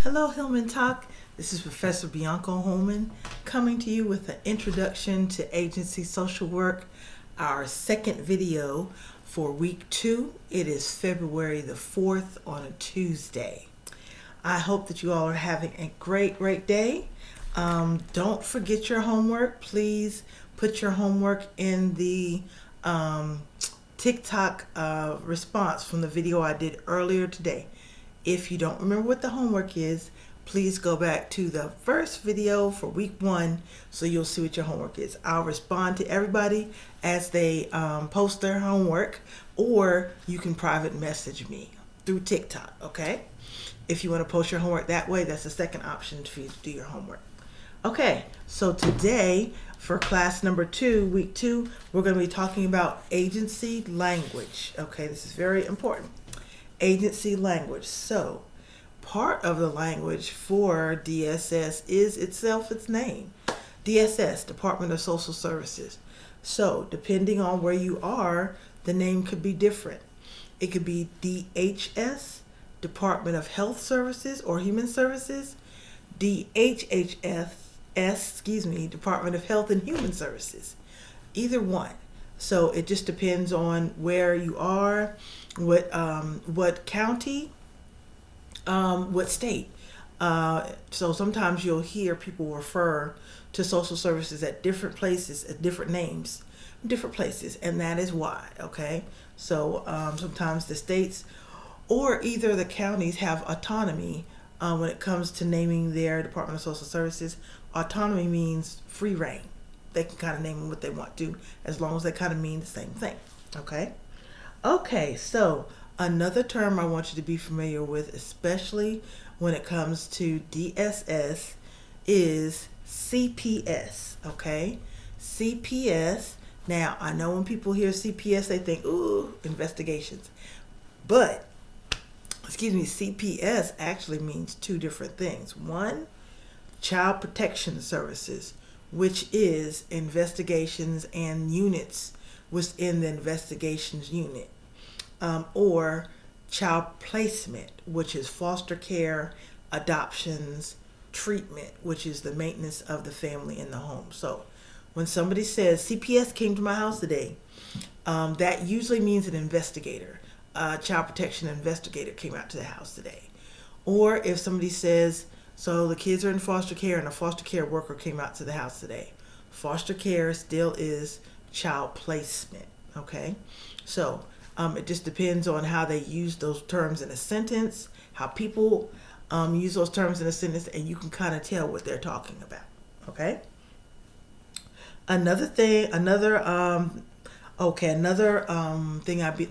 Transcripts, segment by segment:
Hello, Hillman Talk. This is Professor Bianca Holman coming to you with an introduction to agency social work, our second video for week 2. It is February the 4th on a Tuesday. I hope that you all are having a great day. Don't forget your homework. Please put your homework in the TikTok response from the video I did earlier today. If you don't remember what the homework is, please go back to the first video for week 1 so you'll see what your homework is. I'll respond to everybody as they post their homework, or you can private message me through TikTok, okay? If you want to post your homework that way, that's the second option for you to do your homework. Okay, so today for class number 2, week 2, we're going to be talking about agency language. Okay, this is very important. Agency language. So part of the language for DSS is itself its name. DSS, Department of Social Services. So depending on where you are, the name could be different. It could be DHS, Department of Health Services or Human Services, DHHS, Department of Health and Human Services. Either one. So it just depends on where you are, what county, what state. So sometimes you'll hear people refer to social services at different places, at different names, different places, and that is why, okay? So sometimes the states or either the counties have autonomy when it comes to naming their Department of Social Services. Autonomy means free reign. They can kind of name them what they want to, as long as they kind of mean the same thing, okay? Okay, so another term I want you to be familiar with, especially when it comes to DSS, is CPS, okay? CPS, now I know when people hear CPS, they think, ooh, investigations. But, CPS actually means two different things. One, Child Protection Services, which is investigations and units within the investigations unit, or child placement, which is foster care, adoptions, treatment, which is the maintenance of the family in the home. So when somebody says CPS came to my house today, that usually means an investigator. Child protection investigator came out to the house today. Or if somebody says, so the kids are in foster care and a foster care worker came out to the house today. Foster care still is child placement, okay? So it just depends on how they use those terms in a sentence, how people use those terms in a sentence, and you can kind of tell what they're talking about, okay? Another thing I'd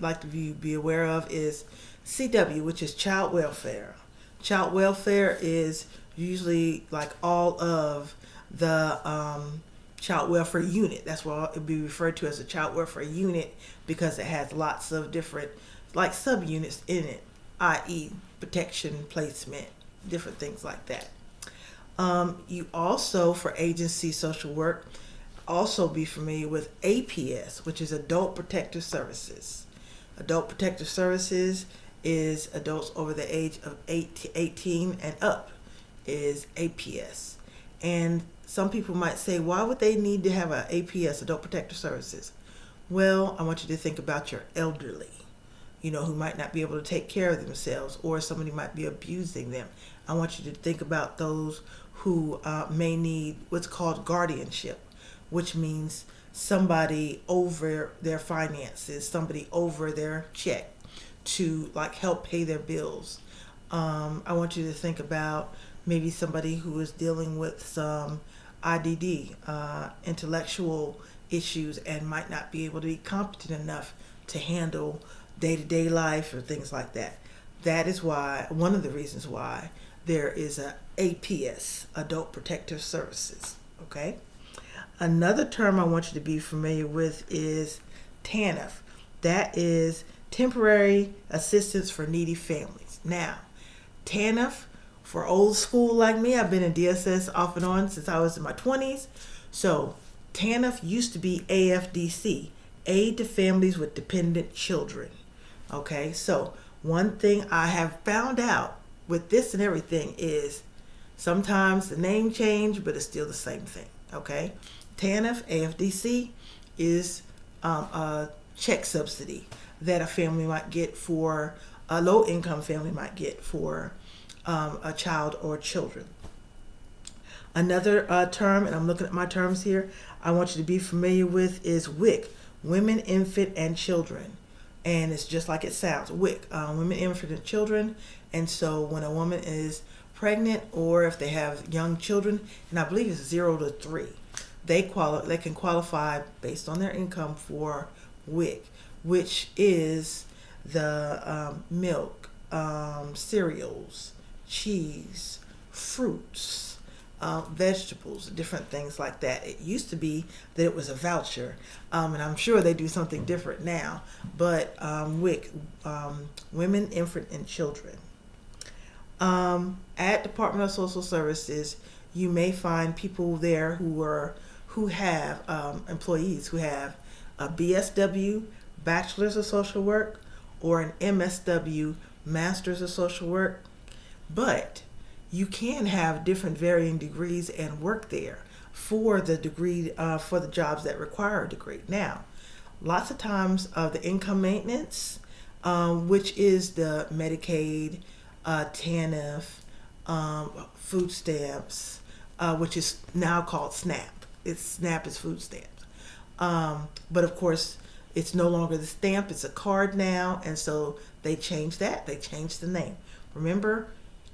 like to be aware of is CW, which is child welfare. Child welfare is usually like all of the child welfare unit. That's what it would be referred to as a child welfare unit, because it has lots of different like subunits in it, i.e. protection, placement, different things like that. You also, for agency social work, also be familiar with APS, which is Adult Protective Services. Adult Protective Services is adults over the age of 18 and up is APS. And some people might say, why would they need to have an APS, Adult Protective Services? Well, I want you to think about your elderly, who might not be able to take care of themselves, or somebody might be abusing them. I want you to think about those who may need what's called guardianship, which means somebody over their finances, somebody over their check to like help pay their bills. I want you to think about maybe somebody who is dealing with some IDD, intellectual issues, and might not be able to be competent enough to handle day-to-day life or things like that. That is why, one of the reasons why there is a APS, Adult Protective Services, okay? Another term I want you to be familiar with is TANF. That is Temporary Assistance for Needy Families. Now, TANF, for old school like me, I've been in DSS off and on since I was in my 20s. So TANF used to be AFDC, Aid to Families with Dependent Children. Okay, so one thing I have found out with this and everything is sometimes the name change, but it's still the same thing. Okay, TANF, AFDC is a check subsidy that a family might get for a low income family might get for a child or children. Another term, and I'm looking at my terms here, I want you to be familiar with is WIC, Women, Infant, and Children. And it's just like it sounds, WIC, Women, Infant, and Children. And so when a woman is pregnant or if they have young children, and I believe it's 0 to 3, they can qualify based on their income for WIC, which is the milk, cereals, cheese, fruits, vegetables, different things like that. It used to be that it was a voucher, and I'm sure they do something different now, but WIC, Women, Infant, and Children. At Department of Social Services, you may find people there who have employees who have a BSW, Bachelor's of Social Work, or an MSW, Master's of Social Work, but you can have different varying degrees and work there for the degree for the jobs that require a degree. Now, lots of times the income maintenance, which is the Medicaid, TANF, food stamps, which is now called SNAP. SNAP is food stamps. But of course, it's no longer the stamp, it's a card now, and so they changed that. They changed the name. Remember,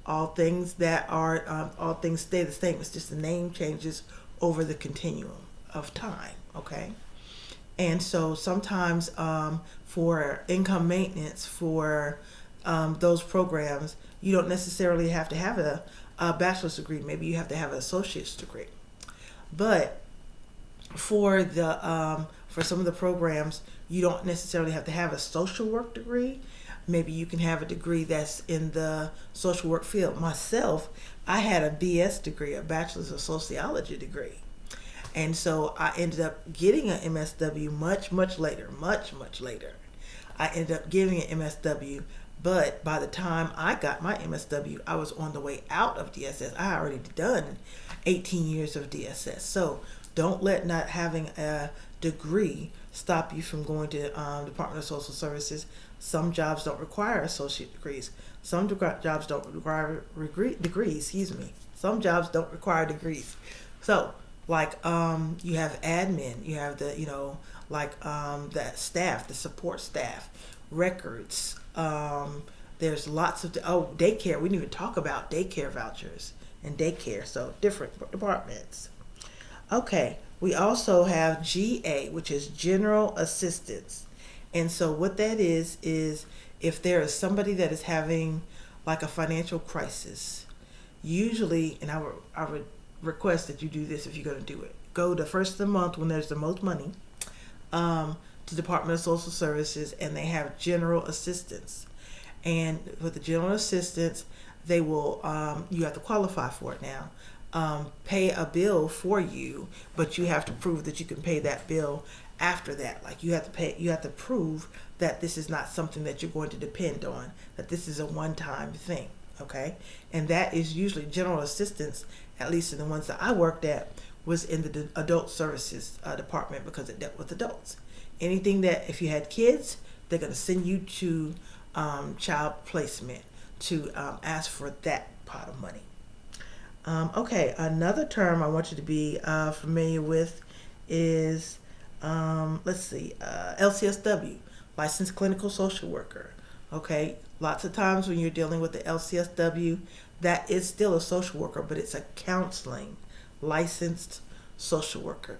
all things stay the same. It's just the name changes over the continuum of time, okay? And so sometimes for income maintenance, for those programs, you don't necessarily have to have a bachelor's degree. Maybe you have to have an associate's degree. But for some of the programs, you don't necessarily have to have a social work degree. Maybe you can have a degree that's in the social work field. Myself, I had a BS degree, a Bachelor's of Sociology degree. And so I ended up getting an MSW much later. I ended up getting an MSW, but by the time I got my MSW, I was on the way out of DSS. I already done 18 years of DSS. So don't let not having a degree stop you from going to Department of Social Services. Some jobs don't require associate degrees. Some jobs don't require degrees. Some jobs don't require degrees. So, like you have admin, you have the that staff, the support staff, records. There's lots of daycare. We didn't even talk about daycare vouchers and daycare. So different departments. Okay, we also have GA, which is General Assistance. And so what that is if there is somebody that is having like a financial crisis, usually, and I would request that you do this if you're going to do it. Go the first of the month when there's the most money to Department of Social Services, and they have General Assistance. And with the General Assistance, they will, you have to qualify for it now. Pay a bill for you, but you have to prove that you can pay that bill after that. Like you have to prove that this is not something that you're going to depend on, that this is a one-time thing, okay? And that is usually General Assistance, at least in the ones that I worked at, was in the Adult Services Department because it dealt with adults. Anything that, if you had kids, they're going to send you to child placement to ask for that pot of money. Okay, another term I want you to be familiar with is, LCSW, Licensed Clinical Social Worker. Okay, lots of times when you're dealing with the LCSW, that is still a social worker, but it's a counseling licensed social worker.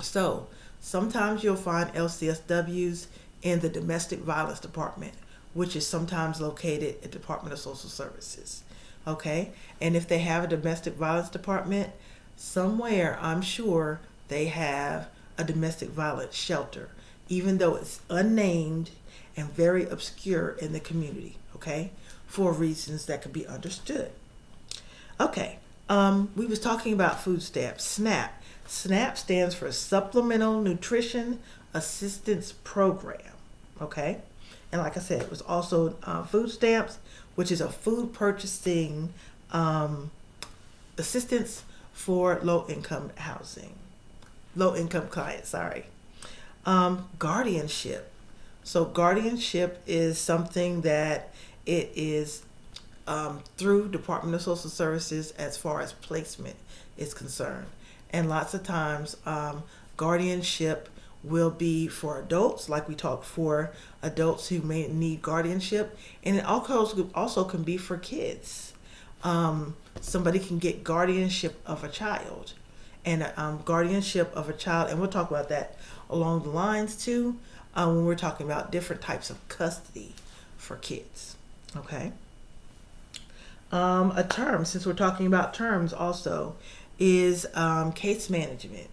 So sometimes you'll find LCSWs in the Domestic Violence Department, which is sometimes located at Department of Social Services. Okay, and if they have a domestic violence department, somewhere I'm sure they have a domestic violence shelter, even though it's unnamed and very obscure in the community, okay, for reasons that could be understood. Okay, we was talking about food stamps, SNAP. SNAP stands for Supplemental Nutrition Assistance Program, okay? And like I said, it was also food stamps, which is a food purchasing assistance for low income clients, sorry. Guardianship. So guardianship is something that it is through Department of Social Services as far as placement is concerned. And lots of times guardianship will be for adults, like we talked, for adults who may need guardianship, and it also can be for kids. Somebody can get guardianship of a child, and guardianship of a child, and we'll talk about that along the lines too when we're talking about different types of custody for kids. Okay. A term, since we're talking about terms also, is case management.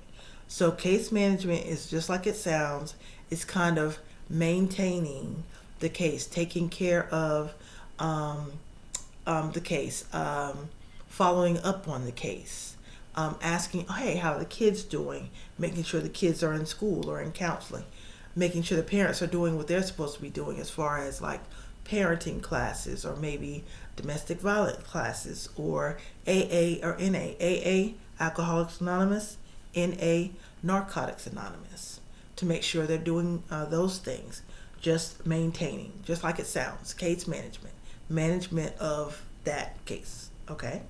So case management is just like it sounds. It's kind of maintaining the case, taking care of the case, following up on the case, asking, hey, how are the kids doing? Making sure the kids are in school or in counseling, making sure the parents are doing what they're supposed to be doing as far as like parenting classes or maybe domestic violence classes or AA or NA. AA, Alcoholics Anonymous, NA, Narcotics Anonymous, to make sure they're doing those things. Just maintaining, just like it sounds, case management of that case. Okay.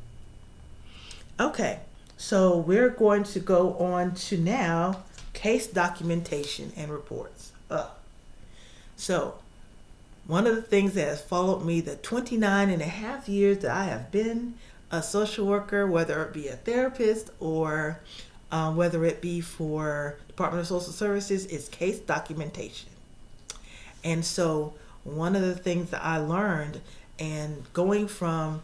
So we're going to go on to now case documentation and reports. So one of the things that has followed me the 29 and a half years that I have been a social worker, whether it be a therapist or whether it be for Department of Social Services, is case documentation. And so one of the things that I learned, and going from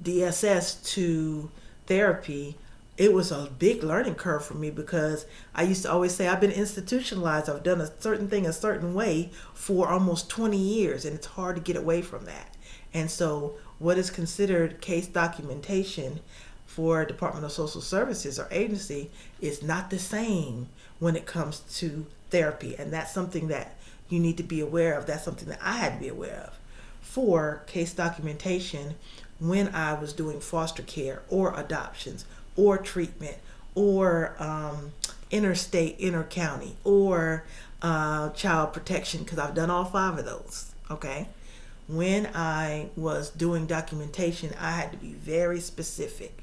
DSS to therapy, it was a big learning curve for me, because I used to always say I've been institutionalized. I've done a certain thing a certain way for almost 20 years, and it's hard to get away from that. And so what is considered case documentation for Department of Social Services or agency is not the same when it comes to therapy. And that's something that you need to be aware of. That's something that I had to be aware of for case documentation when I was doing foster care or adoptions or treatment or interstate, intercounty, or child protection, because I've done all 5 of those. Okay. When I was doing documentation, I had to be very specific.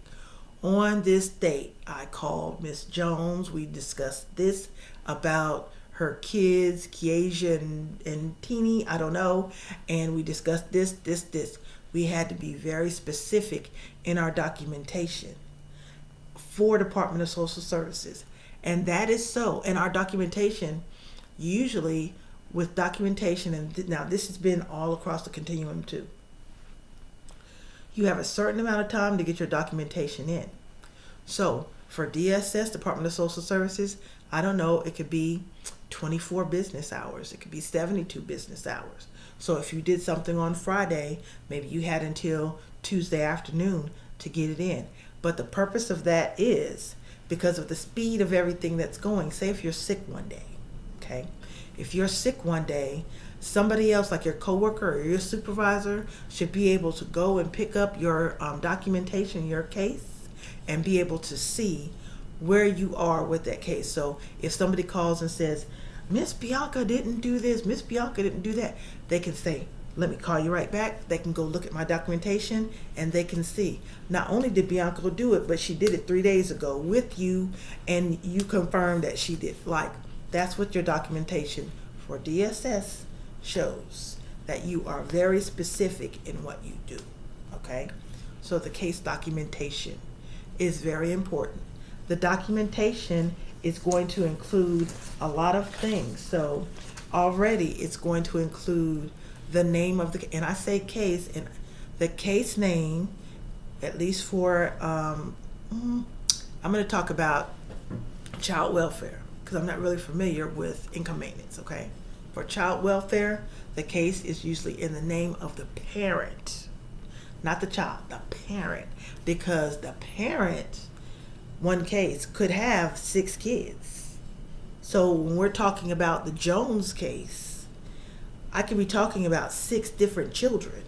On this date, I called Miss Jones. We discussed this about her kids, Kiesha and Teeny, I don't know. And we discussed this. We had to be very specific in our documentation for Department of Social Services. And that is so. And our documentation, usually with documentation, and now this has been all across the continuum too, you have a certain amount of time to get your documentation in. So for DSS, Department of Social Services, I don't know, it could be 24 business hours. It could be 72 business hours. So if you did something on Friday, maybe you had until Tuesday afternoon to get it in. But the purpose of that is because of the speed of everything that's going. Say if you're sick one day, okay? If you're sick one day, somebody else, like your coworker or your supervisor, should be able to go and pick up your documentation, your case, and be able to see where you are with that case. So if somebody calls and says, Miss Bianca didn't do this, Miss Bianca didn't do that, they can say, let me call you right back. They can go look at my documentation and they can see, not only did Bianca do it, but she did it 3 days ago with you, and you confirmed that she did. Like, that's what your documentation for DSS shows, that you are very specific in what you do. Okay? So the case documentation is very important. The documentation is going to include a lot of things. So already it's going to include the name of the, and I say case, and the case name, at least for, I'm going to talk about child welfare, because I'm not really familiar with income maintenance, okay? For child welfare, the case is usually in the name of the parent, not the child, the parent, because the parent, one case, could have 6 kids. So when we're talking about the Jones case, I could be talking about 6 different children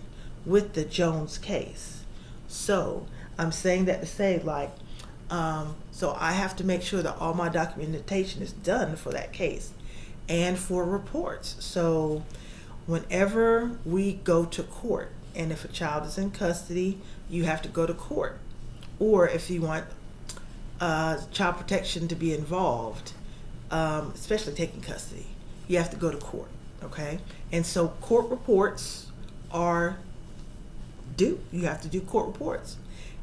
with the Jones case. So I'm saying that to say, like, so I have to make sure that all my documentation is done for that case and for reports. So whenever we go to court, and if a child is in custody, you have to go to court. Or if you want child protection to be involved, especially taking custody, you have to go to court, okay? And so court reports are due. You have to do court reports.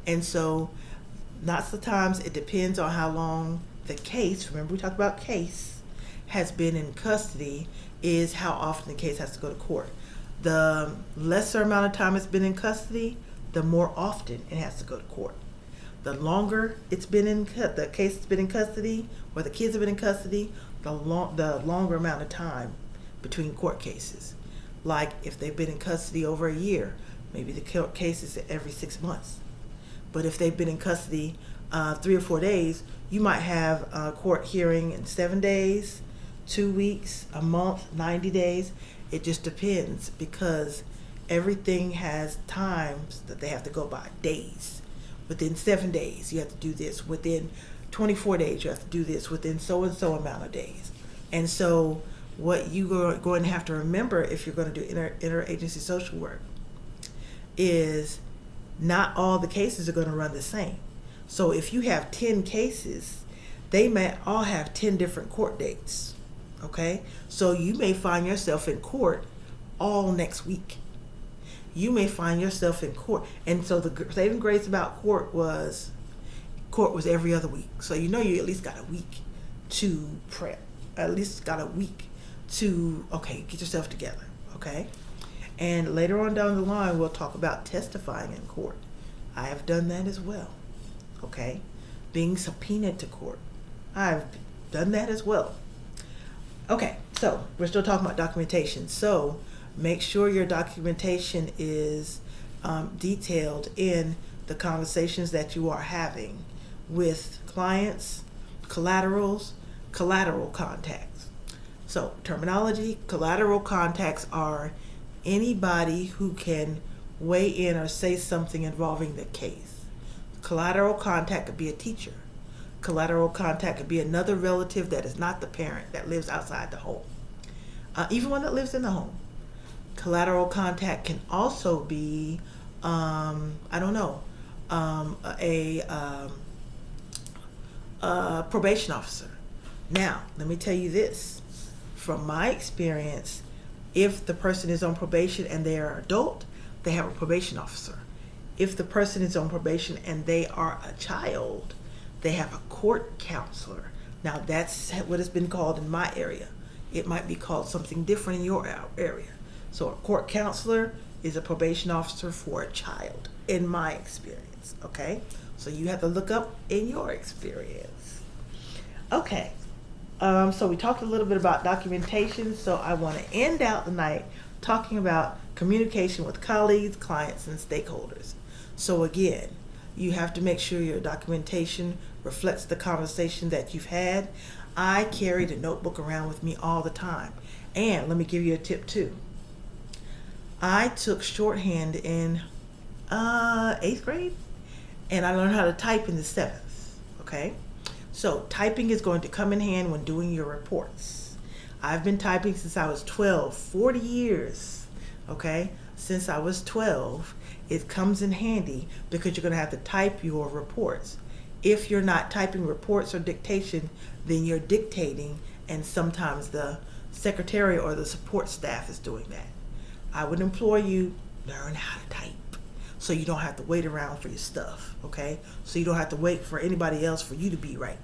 And so lots of times it depends on how long the case, remember we talked about case, has been in custody, is how often the case has to go to court. The lesser amount of time it's been in custody, the more often it has to go to court. The longer it's been in the case has been in custody, or the kids have been in custody, the longer amount of time between court cases. Like if they've been in custody over a year, maybe the court case is every 6 months. But if they've been in custody 3 or 4 days, you might have a court hearing in 7 days, 2 weeks, a month, 90 days. It just depends, because everything has times that they have to go by, days. Within 7 days, you have to do this. Within 24 days, you have to do this. Within so and so amount of days. And so what you're going to have to remember if you're going to do interagency social work is not all the cases are going to run the same. So if you have 10 cases, they may all have 10 different court dates, okay? So you may find yourself in court all next week. You may find yourself in court. And so the saving grace about court was every other week. So you know you at least got a week to prep, at least got a week to, okay, get yourself together, okay? And later on down the line, we'll talk about testifying in court. I have done that as well, okay? Being subpoenaed to court. I've done that as well. Okay, so we're still talking about documentation. So make sure your documentation is detailed in the conversations that you are having with clients, collateral contacts. So terminology, collateral contacts are anybody who can weigh in or say something involving the case. Collateral contact could be a teacher. Collateral contact could be another relative that is not the parent, that lives outside the home. Even one that lives in the home. Collateral contact can also be, a probation officer. Now, let me tell you this. From my experience, if the person is on probation and they are adult, they have a probation officer. If the person is on probation and they are a child, they have a court counselor. Now, that's what it's been called in my area. It might be called something different in your area. So a court counselor is a probation officer for a child, in my experience, okay? So you have to look up in your experience. Okay, so we talked a little bit about documentation, so I want to end out the night talking about communication with colleagues, clients, and stakeholders. So again, you have to make sure your documentation reflects the conversation that you've had. I carried a notebook around with me all the time. And let me give you a tip too. I took shorthand in 8th grade, and I learned how to type in the 7th, okay? So typing is going to come in hand when doing your reports. I've been typing since I was 12, 40 years, okay? Since I was 12, it comes in handy because you're going to have to type your reports. If you're not typing reports or dictation, then you're dictating, and sometimes the secretary or the support staff is doing that. I would implore you, learn how to type so you don't have to wait around for your stuff, okay? So you don't have to wait for anybody else for you to be right.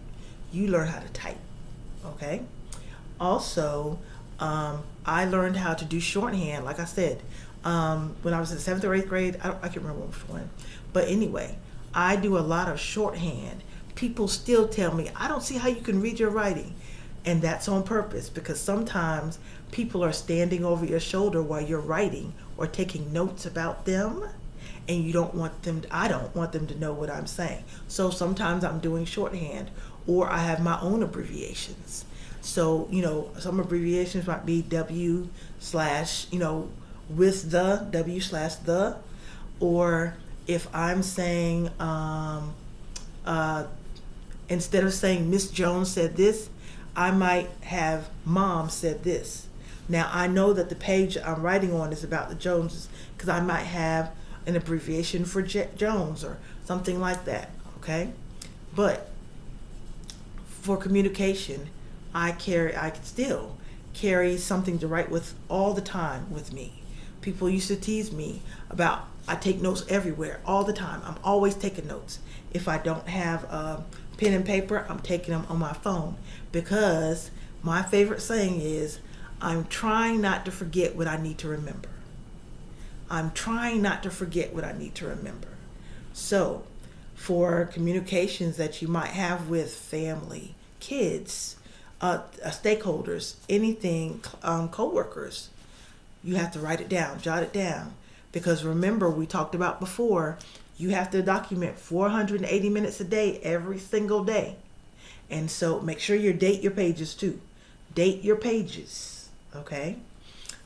You learn how to type, okay? Also, I learned how to do shorthand, like I said, when I was in 7th or 8th grade. I can't remember which one. But anyway, I do a lot of shorthand. People still tell me, I don't see how you can read your writing. And that's on purpose, because sometimes people are standing over your shoulder while you're writing or taking notes about them, and I don't want them to know what I'm saying. So sometimes I'm doing shorthand, or I have my own abbreviations. So, some abbreviations might be W slash, with the, W slash the. Or if I'm saying, instead of saying Miss Jones said this, I might have Mom said this. Now, I know that the page I'm writing on is about the Joneses because I might have an abbreviation for Jones or something like that, okay? But for communication, I still carry something to write with all the time with me. People used to tease me about I take notes everywhere all the time. I'm always taking notes. If I don't have a pen and paper, I'm taking them on my phone because my favorite saying is, I'm trying not to forget what I need to remember. I'm trying not to forget what I need to remember. So, for communications that you might have with family, kids, stakeholders, anything, co-workers, you have to write it down, jot it down. Because remember, we talked about before, you have to document 480 minutes a day, every single day. And so make sure you date your pages too. Date your pages, okay?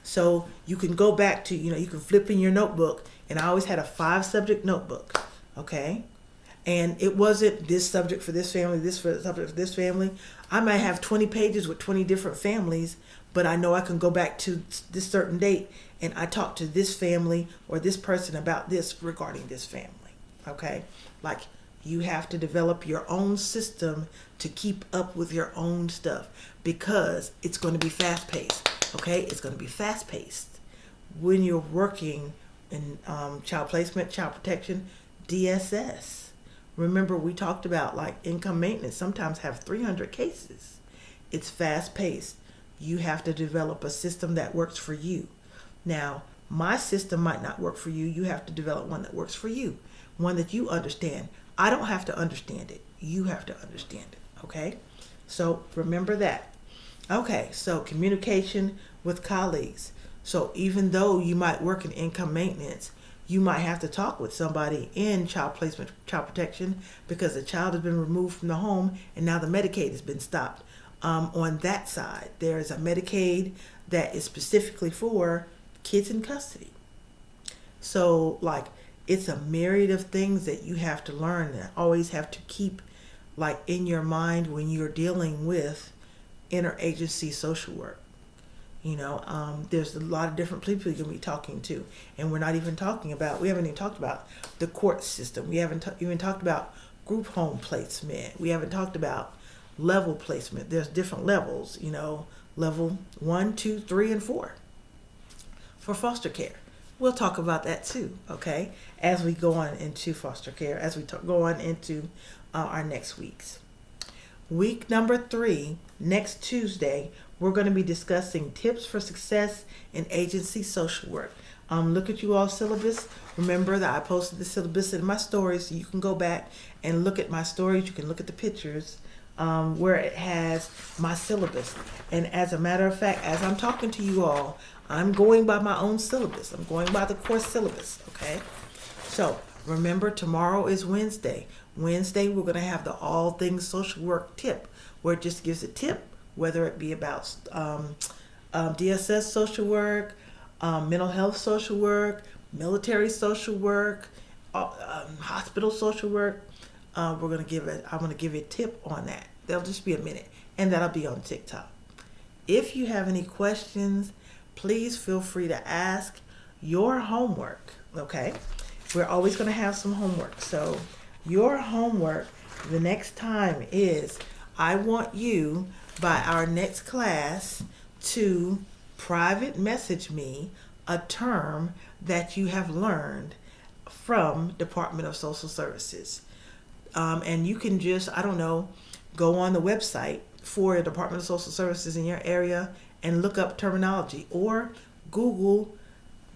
So you can go back to, you can flip in your notebook, and I always had a 5-subject notebook, okay? And it wasn't this subject for this family, this subject for this family. I might have 20 pages with 20 different families, but I know I can go back to this certain date and I talk to this family or this person about this regarding this family, okay? Like, you have to develop your own system to keep up with your own stuff because it's going to be fast-paced, okay? It's going to be fast-paced. When you're working in child placement, child protection, DSS. Remember, we talked about like income maintenance sometimes have 300 cases. It's fast-paced. You have to develop a system that works for you. Now, my system might not work for you. You have to develop one that works for you, one that you understand. I don't have to understand it. You have to understand it, okay? So remember that. Okay, so communication with colleagues. So even though you might work in income maintenance, you might have to talk with somebody in child placement, child protection, because the child has been removed from the home and now the Medicaid has been stopped. On that side, there is a Medicaid that is specifically for kids in custody. So, like, it's a myriad of things that you have to learn and always have to keep, like, in your mind when you're dealing with interagency social work. There's a lot of different people you're going to be talking to. And we haven't even talked about the court system. We haven't even talked about group home placement. We haven't talked about level placement. There's different levels, level 1, 2, 3, and 4 for foster care. We'll talk about that too, okay, as we go on into foster care, as we go on into our next weeks. Week number 3, next Tuesday, we're going to be discussing tips for success in agency social work. Look at you all syllabus. Remember that I posted the syllabus in my stories, so you can go back and look at my stories. You can look at the pictures where it has my syllabus. And as a matter of fact, as I'm talking to you all, I'm going by my own syllabus. I'm going by the course syllabus, okay? So remember, tomorrow is Wednesday. Wednesday, we're going to have the all things social work tip, where it just gives a tip, whether it be about DSS social work, mental health social work, military social work, hospital social work. I'm going to give you a tip on that. That'll just be a minute, and that'll be on TikTok. If you have any questions, please feel free to ask. Your homework, okay? We're always going to have some homework. So your homework the next time is, I want you, by our next class, to private message me a term that you have learned from Department of Social Services. And you can just, go on the website for the Department of Social Services in your area and look up terminology, or Google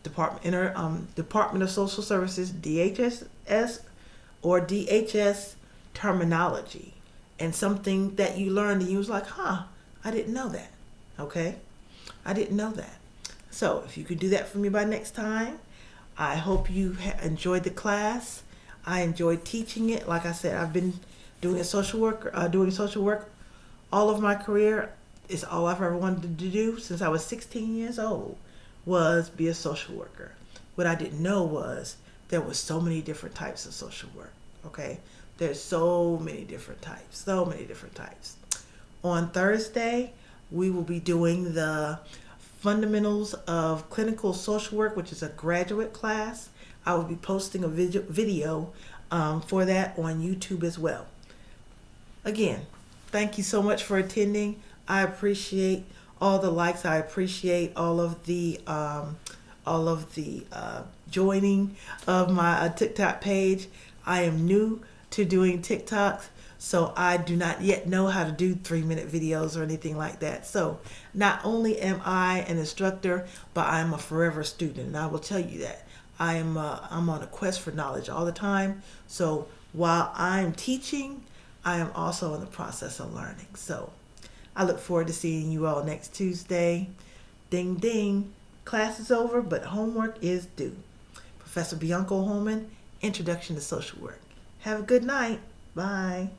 Department of Social Services, DHS or DHS terminology, and something that you learned and you was like, I didn't know that. Okay? I didn't know that. So if you could do that for me by next time, I hope you enjoyed the class. I enjoyed teaching it. Like I said, I've been doing social work all of my career. It's all I've ever wanted to do since I was 16 years old was be a social worker. What I didn't know was there was so many different types of social work. Okay, there's so many different types, so many different types. On Thursday, we will be doing the Fundamentals of Clinical Social Work, which is a graduate class. I will be posting a video for that on YouTube as well. Again, thank you so much for attending. I appreciate all the likes. I appreciate all of the joining of my TikTok page. I am new to doing TikToks, so I do not yet know how to do 3-minute videos or anything like that. So not only am I an instructor, but I'm a forever student, and I will tell you that. I'm on a quest for knowledge all the time. So while I'm teaching, I am also in the process of learning. So I look forward to seeing you all next Tuesday. Ding, ding. Class is over, but homework is due. Professor Bianco Holman, Introduction to Social Work. Have a good night. Bye.